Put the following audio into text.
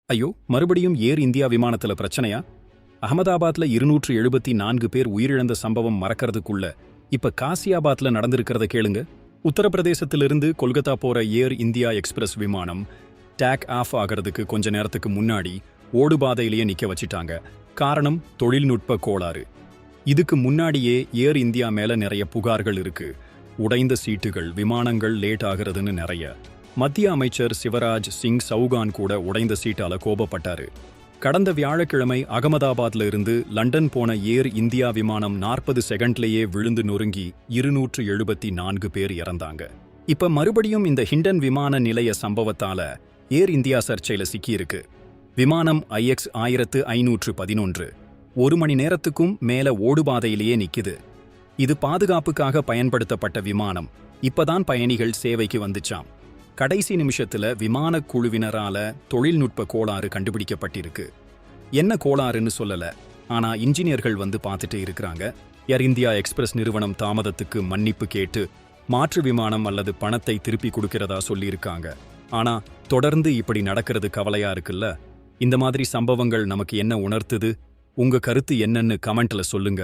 ஐயோ, மறுபடியும் ஏர் இந்தியா விமானத்துல பிரச்சனையா? அகமதாபாத்ல 274 பேர் உயிரிழந்த சம்பவம் மறக்கறதுக்குள்ள இப்ப காசியாபாத்ல நடந்திருக்கிறத கேளுங்க. உத்தரப்பிரதேசத்திலிருந்து கொல்கத்தா போற ஏர் இந்தியா எக்ஸ்பிரஸ் விமானம் டேக் ஆஃப் ஆகிறதுக்கு கொஞ்ச நேரத்துக்கு முன்னாடி ஓடுபாதையிலேயே நிக்க வச்சிட்டாங்க. காரணம் தொழில்நுட்ப கோளாறு. இதுக்கு முன்னாடியே ஏர் இந்தியா மேல நிறைய புகார்கள் இருக்கு. உடைந்த சீட்டுகள், விமானங்கள் லேட் ஆகிறதுன்னு நிறைய. மத்திய அமைச்சர் சிவராஜ் சிங் சௌகான் கூட உடைந்த சீட்டால கோபப்பட்டாரு. கடந்த வியாழக்கிழமை அகமதாபாத்ல இருந்து லண்டன் போன ஏர் இந்தியா விமானம் 40 செகண்ட்லேயே விழுந்து நொறுங்கி 274 பேர் இறந்தாங்க. இப்ப மறுபடியும் இந்த ஹிண்டன் விமான நிலைய சம்பவத்தால ஏர் இந்தியா சர்ச்சையில சிக்கியிருக்கு. விமானம் IX 1511 ஒரு மணி நேரத்துக்கும் மேல ஓடுபாதையிலேயே நிக்குது. இது பாதுகாப்புக்காக பயன்படுத்தப்பட்ட விமானம். இப்பதான் பயணிகள் சேவைக்கு வந்துச்சாம். கடைசி நிமிஷத்துல விமான குழுவினரால தொழில்நுட்ப கோளாறு கண்டுபிடிக்கப்பட்டிருக்கு. என்ன கோளாறுன்னு சொல்லல, ஆனா இன்ஜினியர்கள் வந்து பார்த்துட்டு இருக்கிறாங்க. ஏர் இந்தியா எக்ஸ்பிரஸ் நிறுவனம் தாமதத்துக்கு மன்னிப்பு கேட்டு மாற்று விமானம் அல்லது பணத்தை திருப்பி கொடுக்கிறதா சொல்லியிருக்காங்க. ஆனா தொடர்ந்து இப்படி நடக்கிறது கவலையா இருக்குல்ல. இந்த மாதிரி சம்பவங்கள் நமக்கு என்ன உணர்த்துது? உங்க கருத்து என்னன்னு கமெண்ட்ல சொல்லுங்க.